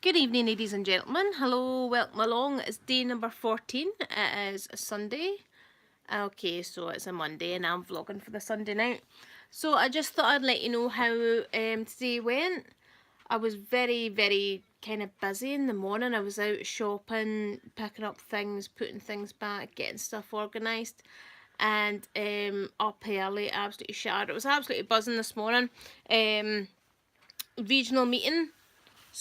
Good evening, ladies and gentlemen. Hello, welcome along. It's day number 14. It is a Sunday. Okay, so it's a Monday and I'm vlogging for the Sunday night. So I just thought I'd let you know how today went. I was very kind of busy in the morning. I was out shopping, picking up things, putting things back, getting stuff organised. And up early, absolutely shattered. It was absolutely buzzing this morning. Regional meeting,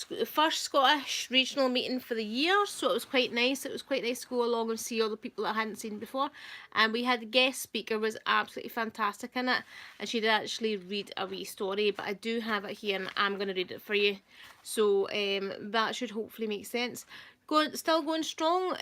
the first Scottish regional meeting for the year, so it was quite nice. It was quite nice to go along and see all the people that I hadn't seen before. And we had a guest speaker, was absolutely fantastic in it, and she did actually read a wee story, but I do have it here and I'm going to read it for you. So that should hopefully make sense. Still going strong.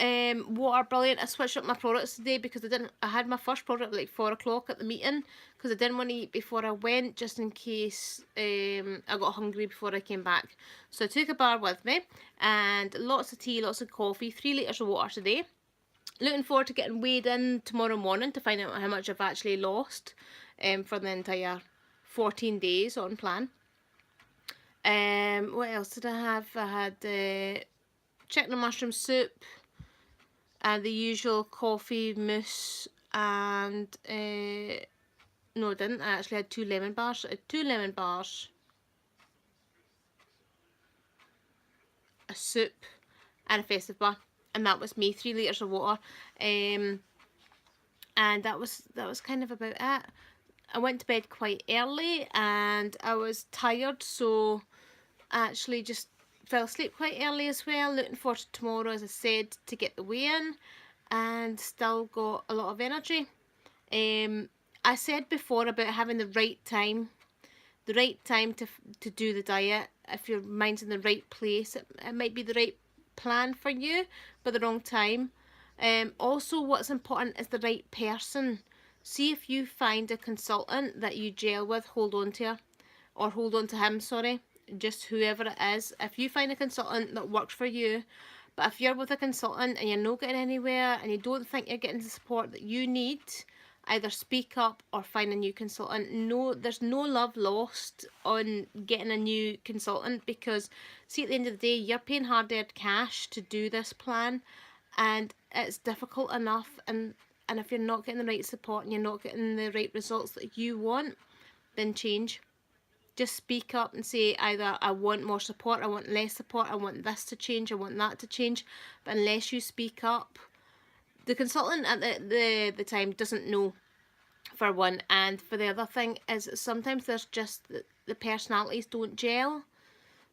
Water brilliant. I switched up my products today because I had my first product at like 4 o'clock at the meeting because I didn't want to eat before I went, just in case I got hungry before I came back. So I took a bar with me and lots of tea, lots of coffee, 3 litres of water today. Looking forward to getting weighed in tomorrow morning to find out how much I've actually lost for the entire 14 days on plan. What else did I have? I had chicken and mushroom soup and the usual coffee, mousse, and no, I didn't. I actually had 2 lemon bars. Two lemon bars, a soup, and a festive bar, and that was me. 3 litres of water, and that was kind of about it. I went to bed quite early, and I was tired, so I actually just fell asleep quite early as well. Looking forward to tomorrow, as I said, to get the weigh in, and still got a lot of energy. I said before about having the right time to do the diet. If your mind's in the right place, it might be the right plan for you, but the wrong time. Also, what's important is the right person. See if you find a consultant that you gel with, hold on to her, or hold on to him, sorry, just whoever it is. If you find a consultant that works for you, but if you're with a consultant and you're not getting anywhere and you don't think you're getting the support that you need, either speak up or find a new consultant. No, there's no love lost on getting a new consultant, because see, at the end of the day, you're paying hard-earned cash to do this plan, and it's difficult enough, and if you're not getting the right support and you're not getting the right results that you want, then change. Just speak up and say either I want more support, I want less support, I want this to change, I want that to change. But unless you speak up, the consultant at the time doesn't know, for one, and for the other thing is sometimes there's just the personalities don't gel.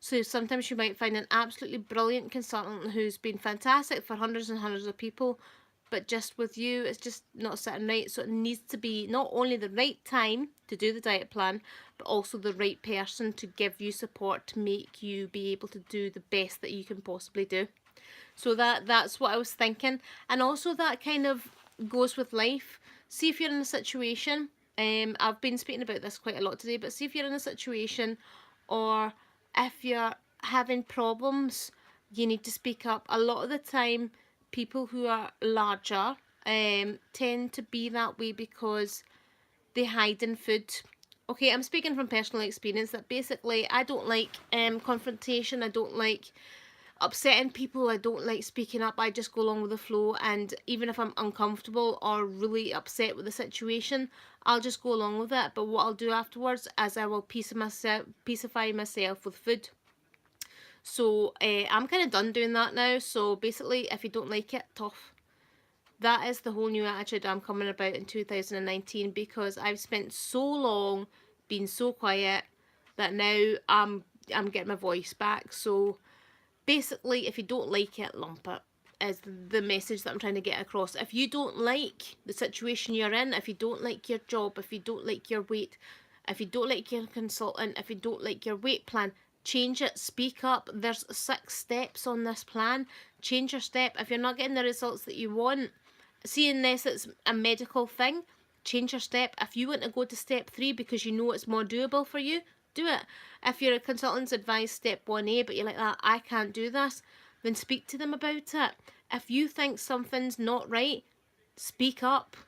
So sometimes you might find an absolutely brilliant consultant who's been fantastic for hundreds and hundreds of people, but just with you, it's just not sitting right. So it needs to be not only the right time to do the diet plan, but also the right person to give you support to make you be able to do the best that you can possibly do. So that's what I was thinking. And also that kind of goes with life. See if you're in a situation, I've been speaking about this quite a lot today, but see if you're in a situation, or if you're having problems, you need to speak up. A lot of the time, people who are larger tend to be that way because they hide in food. Okay, I'm speaking from personal experience that basically I don't like confrontation. I don't like upsetting people. I don't like speaking up. I just go along with the flow, and even if I'm uncomfortable or really upset with the situation, I'll just go along with it. But what I'll do afterwards is I will peacify myself with food. So I'm kind of done doing that now. So basically, if you don't like it, tough. That is the whole new attitude I'm coming about in 2019, because I've spent so long being so quiet that now I'm getting my voice back. So basically, if you don't like it, lump it, is the message that I'm trying to get across. If you don't like the situation you're in, if you don't like your job, if you don't like your weight, if you don't like your consultant, if you don't like your weight plan, change it. Speak up. There's 6 steps on this plan. Change your step. If you're not getting the results that you want, see, unless it's a medical thing, change your step. If you want to go to step 3 because you know it's more doable for you, do it. If your consultant's advised step 1A, but you're like, I can't do this, then speak to them about it. If you think something's not right, speak up.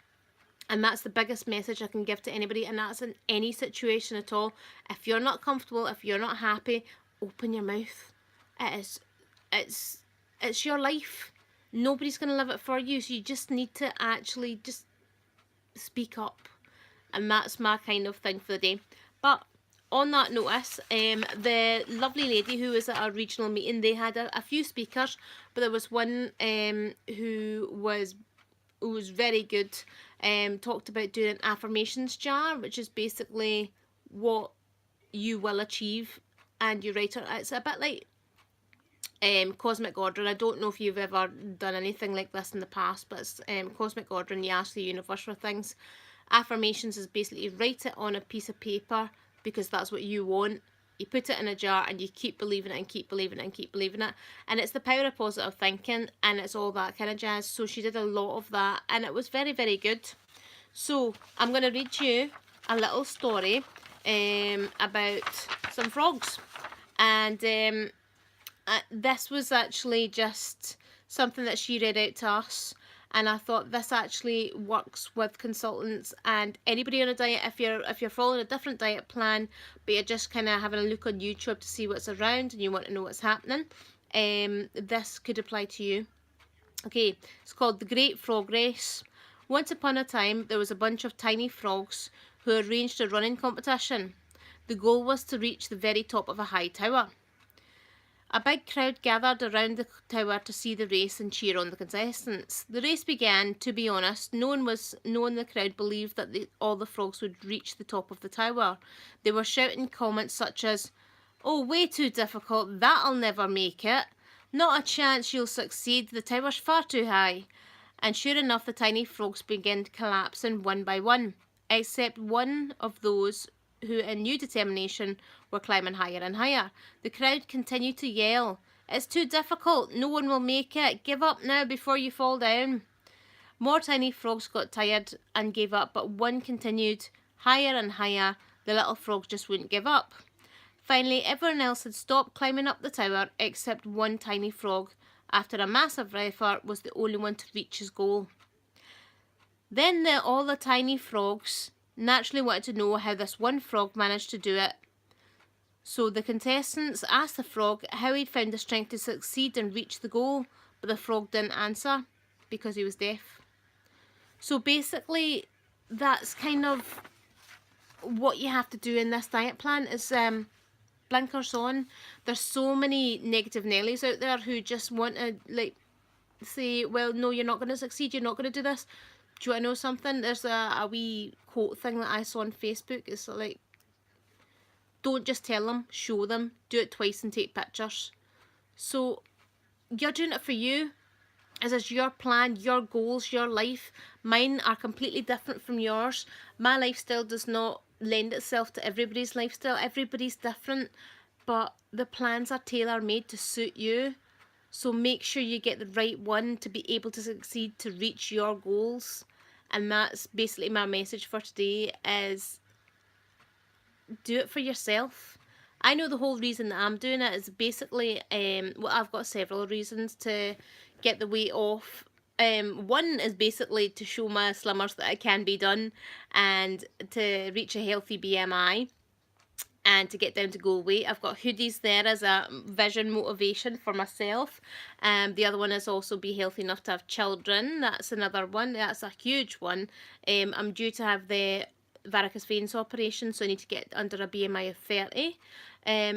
And that's the biggest message I can give to anybody, and that's in any situation at all. If you're not comfortable, if you're not happy, open your mouth. It is it's your life. Nobody's going to live it for you, so you just need to actually just speak up. And that's my kind of thing for the day. But on that notice, the lovely lady who was at our regional meeting, they had a few speakers, but there was one who was very good. Talked about doing an affirmations jar, which is basically what you will achieve, and you write it. It's a bit like Cosmic Order. I don't know if you've ever done anything like this in the past, but it's Cosmic Order, and you ask the universe for things. Affirmations is basically write it on a piece of paper, because that's what you want. You put it in a jar and you keep believing it and keep believing it and keep believing it. And it's the power of positive thinking, and it's all that kind of jazz. So she did a lot of that, and it was very, very good. So I'm going to read you a little story about some frogs. And this was actually just something that she read out to us, and I thought this actually works with consultants and anybody on a diet. If you're following a different diet plan, but you're just kind of having a look on YouTube to see what's around and you want to know what's happening, this could apply to you. Okay, it's called The Great Frog Race. Once upon a time, there was a bunch of tiny frogs who arranged a running competition. The goal was to reach the very top of a high tower. A big crowd gathered around the tower to see the race and cheer on the contestants. The race began. To be honest, no one in the crowd believed that all the frogs would reach the top of the tower. They were shouting comments such as, "Oh, way too difficult, that'll never make it. Not a chance you'll succeed, the tower's far too high." And sure enough, the tiny frogs began collapsing one by one, except one of those who, in new determination, were climbing higher and higher. The crowd continued to yell, "It's too difficult, no one will make it, give up now before you fall down." More tiny frogs got tired and gave up, but one continued higher and higher. The little frog just wouldn't give up. Finally, everyone else had stopped climbing up the tower except one tiny frog. After a massive effort, was the only one to reach his goal. Then all the tiny frogs naturally wanted to know how this one frog managed to do it. So the contestants asked the frog how he'd found the strength to succeed and reach the goal, but the frog didn't answer because he was deaf. So basically, that's kind of what you have to do in this diet plan is blinkers on. There's so many negative Nellies out there who just want to say, well, no, you're not going to succeed, you're not going to do this. Do you want to know something? There's a wee quote thing that I saw on Facebook. It's like, don't just tell them, show them, do it twice and take pictures. So you're doing it for you. This is your plan, your goals, your life. Mine are completely different from yours. My lifestyle does not lend itself to everybody's lifestyle. Everybody's different, but the plans are tailor-made to suit you. So make sure you get the right one to be able to succeed, to reach your goals. And that's basically my message for today, is do it for yourself. I know the whole reason that I'm doing it is basically, well, I've got several reasons to get the weight off. One is basically to show my slimmers that it can be done, and to reach a healthy BMI, and to get down to goal weight. I've got hoodies there as a vision motivation for myself. The other one is also be healthy enough to have children. That's another one. That's a huge one. I'm due to have the varicose veins operation, so I need to get under a BMI of 30.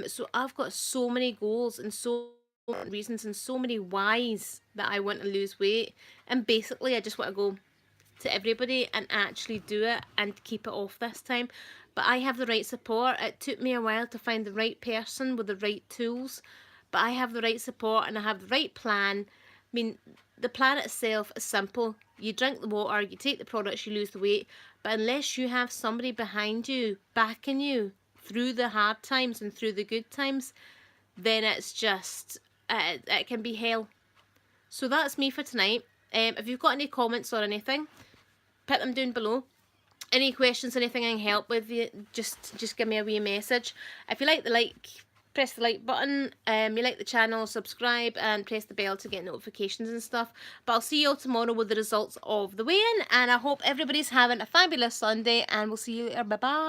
So I've got so many goals and so many reasons and so many whys that I want to lose weight. And basically I just want to go to everybody and actually do it and keep it off this time. But I have the right support. It took me a while to find the right person with the right tools, but I have the right support and I have the right plan. I mean, the plan itself is simple. You drink the water, you take the products, you lose the weight. But unless you have somebody behind you, backing you through the hard times and through the good times, then it's just, it can be hell. So that's me for tonight. If you've got any comments or anything, put them down below. Any questions, anything I can help with, you just give me a wee message. If you like the press the like button. You like the channel, subscribe and press the bell to get notifications and stuff. But I'll see you all tomorrow with the results of the weigh-in, and I hope everybody's having a fabulous Sunday, and we'll see you later. Bye bye.